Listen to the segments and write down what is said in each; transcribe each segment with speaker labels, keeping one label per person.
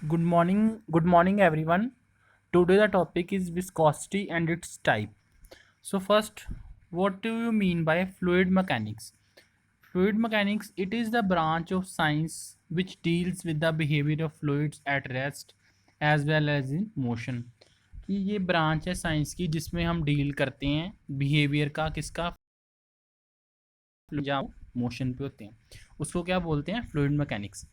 Speaker 1: Good morning everyone. Today the topic is viscosity and its type. So first, what do you mean by fluid mechanics? Fluid mechanics, it is the branch of science which deals with the behavior of fluids at rest as well as in motion. कि ये branch है science की जिसमें हम deal करते हैं behaviour का किसका जहाँ मोशन पे होते हैं उसको क्या बोलते हैं fluid mechanics.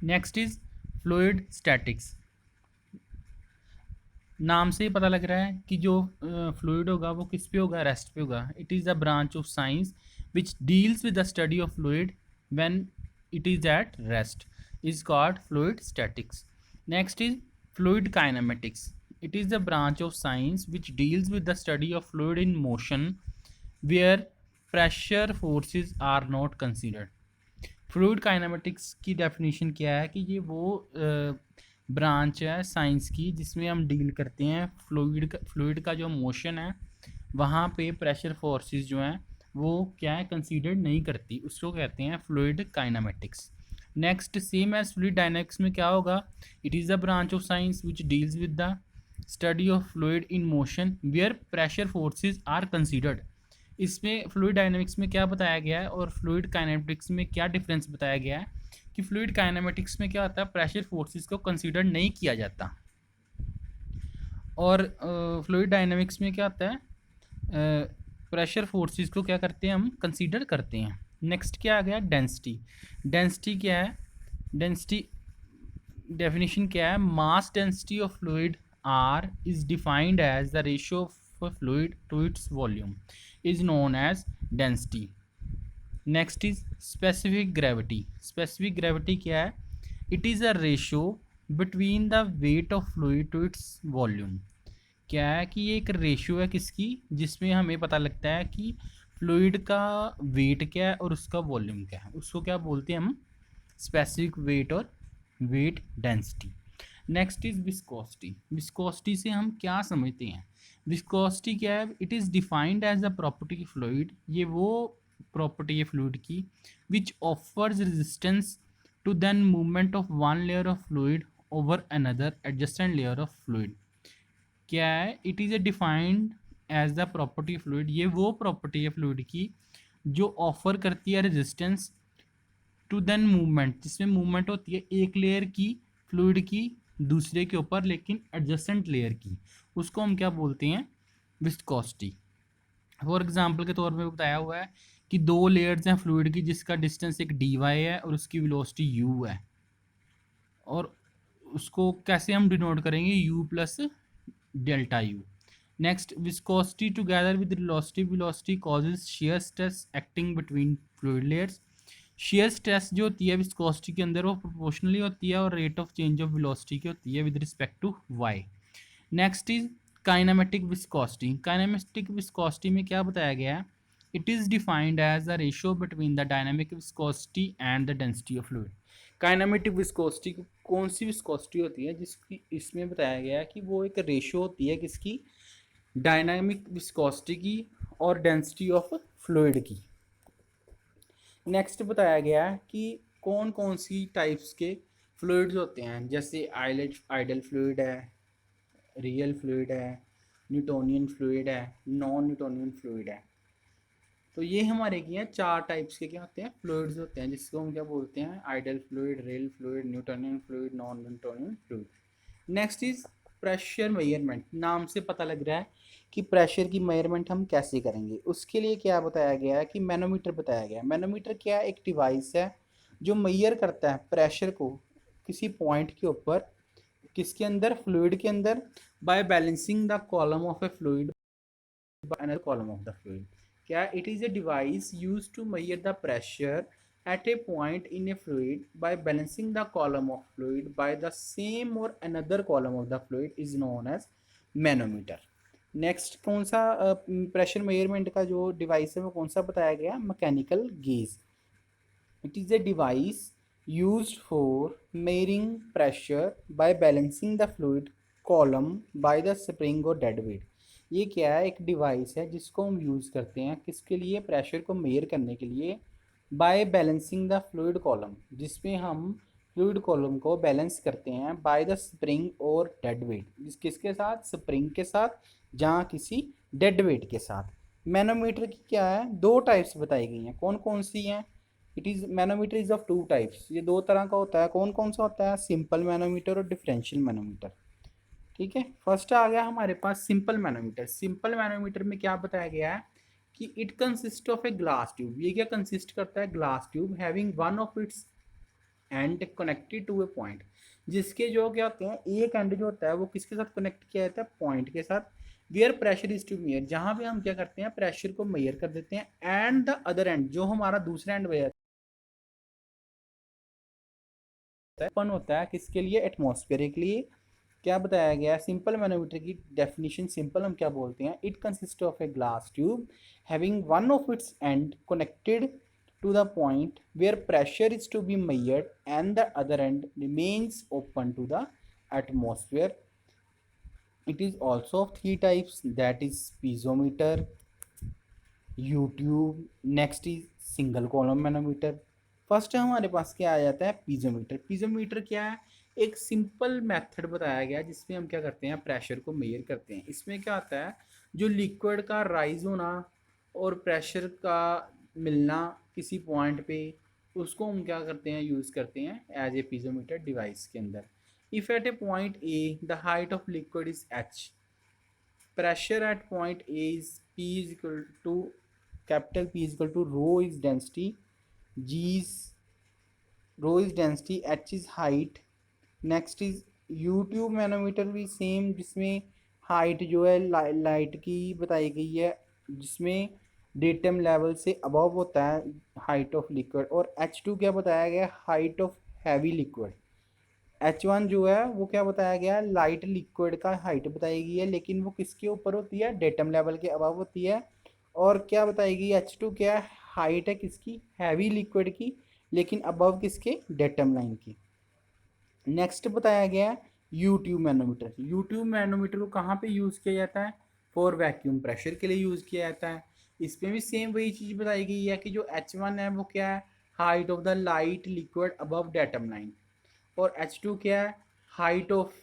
Speaker 1: Next is fluid statics. नाम से ही पता लग रहा है कि जो फ्लूइड होगा वो किस पे होगा, रेस्ट पे होगा। It is a branch of science which deals with the study of fluid when it is at rest is called fluid statics. Next is fluid kinematics. It is the branch of science which deals with the study of fluid in motion where pressure forces are not considered. Fluid kinematics की definition क्या है कि ये वो branch है science की जिसमें हम डील करते हैं फ्लूइड का जो मोशन है वहाँ पे प्रेशर फोर्सेस जो हैं वो क्या है कंसीडर नहीं करती, उसको कहते हैं fluid kinematics. Next same as fluid dynamics में क्या होगा, it is the branch of science which deals with the study of fluid in motion where pressure forces are considered. इसमें फ्लूइड डायनेमिक्स में क्या बताया गया है और फ्लूइड काइनेमेटिक्स में क्या डिफरेंस बताया गया है कि फ्लूइड काइनेमेटिक्स में क्या होता है, प्रेशर फोर्सेस को कंसीडर नहीं किया जाता और फ्लूइड डायनेमिक्स में क्या होता है, प्रेशर फोर्सेस को क्या करते हैं हम कंसीडर करते हैं। नेक्स्ट क्या आ गया, डेंसिटी। डेंसिटी क्या है, डेंसिटी डेफिनेशन क्या है, mass density of fluid are is defined as the ratio of fluid to its volume is known as density. Next is specific gravity. Specific gravity क्या है, it is a ratio between the weight of fluid to its volume. क्या है कि ये एक ratio है किसकी, जिसमें हमें पता लगता है कि फ्लूइड का वेट क्या है और उसका वॉल्यूम क्या है, उसको क्या बोलते हैं हम, स्पेसिफिक वेट और weight density. Next is viscosity. Viscosity से हम क्या समझते हैं, विस्कोसिटी क्या है, it is defined as a property fluid, ये वो प्रॉपर्टी है फ्लूइड की which offers resistance to then movement of one layer of fluid over another adjacent layer of fluid. क्या है, it is a defined as the property fluid, ये वो property है फ्लूइड की जो ऑफर करती है रेजिस्टेंस टू देन मूवमेंट, जिसमें मूवमेंट होती है एक लेयर की फ्लूइड की दूसरे के ऊपर लेकिन एडजस्टेंट लेयर की, उसको हम क्या बोलते हैं, विस्कोसिटी। फॉर एग्जांपल के तौर पे बताया हुआ है कि दो लेयर्स हैं फ्लूइड की जिसका डिस्टेंस एक डी वाई है और उसकी वेलोसिटी यू है, और उसको कैसे हम डिनोट करेंगे, you plus delta U. Next, viscosity together with velocity, velocity causes shear stress acting between fluid layers. Shear stress जो होती है विस्कोसिटी के अंदर वो प्रोपोर्शनली होती है और rate of change of velocity की होती है with respect to Y. Next is kinematic viscosity. Kinematic viscosity में क्या बताया गया है, it is defined as the ratio between the dynamic viscosity and the density of fluid. Kinematic viscosity कौन सी विस्कोसिटी होती है, जिसकी इसमें बताया गया है कि वो एक रेशियो होती है किसकी, डायनामिक विस्कोसिटी की और डेंसिटी ऑफ फ्लूइड की। नेक्स्ट बताया गया है कि कौन कौन सी टाइप्स के फ्लूइड्स होते हैं, जैसे आइडल फ्लूइड है, रियल फ्लूइड है, न्यूटोनियन फ्लूइड है, नॉन न्यूटोनियन फ्लूइड है। तो ये हमारे क्या चार टाइप्स के क्या होते हैं, फ्लूइड्स होते हैं, जिसको हम क्या बोलते हैं, ideal fluid, real fluid, Newtonian fluid, non Newtonian fluid. Next is pressure measurement. नाम से पता लग रहा है कि प्रेशर की मेजरमेंट हम कैसे करेंगे, उसके लिए क्या बताया गया है कि मैनोमीटर बताया गया है। मैनोमीटर क्या, एक डिवाइस है जो मेजर करता है प्रेशर को किसी पॉइंट के ऊपर, किसके अंदर, फ्लूइड के अंदर, by balancing the column of a fluid by another column of the fluid. क्या, it is a device use to measure the pressure at a point in a fluid by balancing the column of fluid by the same or another column of the fluid is known as manometer। Next कौन सा pressure measurement का जो device है वो कौन सा बताया गया, mechanical gauge. It is a device used for measuring pressure by balancing the fluid column by the spring or dead weight। ये क्या है, एक डिवाइस है जिसको हम यूज़ करते हैं किसके लिए, प्रेशर को मेजर करने के लिए, by balancing the fluid column, जिसमें हम फ्लूइड कॉलम को बैलेंस करते हैं बाय द स्प्रिंग और डेड वेट, किसके साथ, स्प्रिंग के साथ, जहाँ किसी डेड वेट के साथ। मैनोमीटर की क्या है, दो टाइप्स बताई गई हैं, कौन कौन सी हैं, it is manometer is of two types, ये दो तरह का होता है, कौन कौन सा होता है, सिंपल मैनोमीटर और डिफरेंशियल मैनोमीटर। ठीक है, फर्स्ट आ गया हमारे पास सिंपल मैनोमीटर। सिंपल मैनोमीटर में क्या बताया गया है कि it consist of a glass tube, ये क्या कंसिस्ट करता है, glass tube having one of its end connected to a point, जिसके जो क्या होते हैं एक एंड जो होता है वो किसके साथ कनेक्ट किया जाता है, पॉइंट के साथ, where pressure is to measure, जहाँ पे हम क्या करते हैं प्रेशर को मेयर कर देते हैं, एंड द अदर एंड जो हमारा दूसरा एंड ओपन होता है किसके लिए, एटमॉस्फेयर के लिए। क्या बताया गया है, सिंपल मैनोमीटर की डेफिनेशन सिंपल हम क्या बोलते हैं, it consist of a glass tube having one of its end connected to the point where pressure is to be measured and the other end remains open to the atmosphere. It is also of three types, that is piezometer, U-tube, next is single column manometer. First हमारे पास क्या आ जाता है, piezometer. Piezometer क्या है, एक simple method बताया गया जिसमें हम क्या करते हैं प्रेशर को मेजर करते हैं। इसमें क्या आता है, जो लिक्विड का राइज होना और प्रेशर का मिलना किसी पॉइंट पे, उसको हम क्या करते हैं यूज़ करते हैं एज ए पीजोमीटर डिवाइस के अंदर। If at A point A the height of liquid is H, pressure at point A is P is equal to capital P is equal to rho is density, G is rho is density, H is height। Next is U tube manometer भी same, जिसमें height जो है light की बताई गई है, जिसमें datum level से अबव होता है हाइट ऑफ लिक्विड। और H2 क्या बताया गया, height of heavy liquid. H1 जो है वो क्या बताया गया, लाइट लिक्विड का हाइट बताई गई है, लेकिन वो किसके ऊपर होती है, डेटम लेवल के अबव होती है। और क्या बताई गई, H2 क्या है, हाइट है किसकी, हैवी लिक्विड की, लेकिन अबव किसके, डेटम लाइन की। नेक्स्ट बताया गया यूट्यूब मैनोमीटर। यूट्यूब मैनोमीटर को कहाँ पे यूज़ किया जाता है, फॉर वैक्यूम प्रेशर के लिए यूज़ किया जाता है। इसमें भी सेम वही चीज़ बताई गई है कि जो H1 है वो क्या है, height of the light liquid above datum line, और H2 क्या है, height of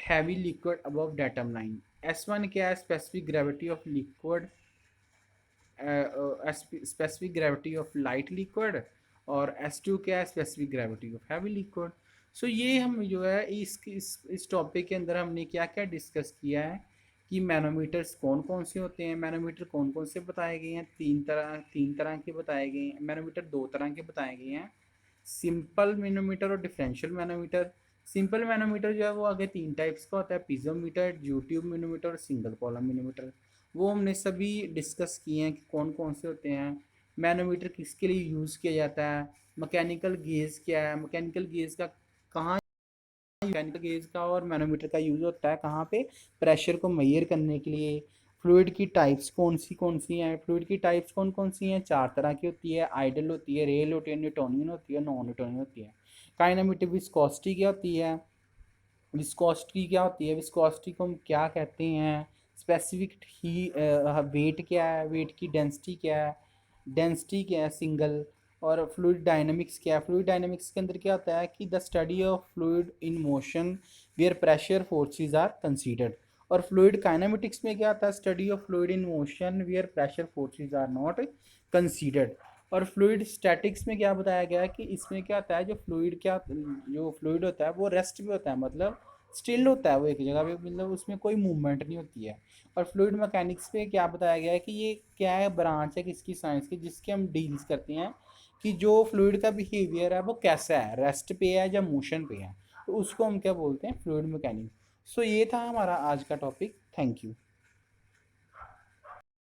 Speaker 1: heavy liquid above datum line. S1 क्या है, specific gravity of liquid, specific gravity of light liquid, और S2 क्या है, specific gravity of heavy liquid. So ये हम जो है इस टॉपिक के अंदर हमने क्या क्या डिस्कस किया है कि मैनोमीटर्स कौन कौन से होते हैं, मैनोमीटर कौन कौन से बताए गए हैं, तीन तरह के बताए गए हैं, मैनोमीटर दो तरह के बताए गए हैं, सिंपल मैनोमीटर और डिफरेंशियल मैनोमीटर। सिंपल मैनोमीटर जो है वो आगे तीन टाइप्स का होता है, पीजोमीटर, यूट्यूब मैनोमीटर और सिंगल कॉलम मैनोमीटर। वो हमने सभी डिस्कस किए हैं कि कौन कौन से होते हैं, मैनोमीटर किसके लिए यूज़ किया जाता है, मैकेनिकल गेज क्या है, मैकेनिकल गेज का कहाँ, मैकेनिकल गेज का और मैनोमीटर का यूज़ होता है कहाँ पे, प्रेशर को मेजर करने के लिए। फ्लूइड की टाइप्स कौन सी हैं, फ्लूइड की टाइप्स कौन कौन सी हैं, चार तरह की होती है, आइडल होती है, रेल होती है, न्यूटोनियन होती है, नॉन न्यूटोनियन होती है। काइनेमेटिक विस्कोसिटी क्या होती है, विस्कोसिटी क्या होती है, विस्कोसिटी को हम क्या कहते हैं, स्पेसिफिक ही वेट क्या है, वेट की डेंसिटी क्या है, डेंसिटी क्या है सिंगल। और फ्लूइड डायनामिक्स क्या है, फ्लूइड डायनामिक्स के अंदर क्या होता है कि the study of fluid in motion where pressure forces are considered. और फ्लूइड काइनेमेटिक्स में क्या आता है, study of fluid in motion where pressure forces are not considered. और फ्लूइड स्टैटिक्स में क्या बताया गया है कि इसमें क्या होता है, जो फ्लूइड होता है वो रेस्ट पे होता है, मतलब स्टिल होता है वो एक जगह पे, मतलब उसमें कोई मूवमेंट नहीं होती है। और फ्लूइड मैकेनिक्स पे क्या बताया गया है कि ये क्या है, ब्रांच है किसकी, साइंस की, जिसके हम डील्स करते हैं कि जो फ्लूइड का बिहेवियर है वो कैसा है, रेस्ट पे है या मोशन पे है, तो उसको हम क्या बोलते हैं, फ्लूइड मैकेनिक्स। सो ये था हमारा आज का टॉपिक। Thank you.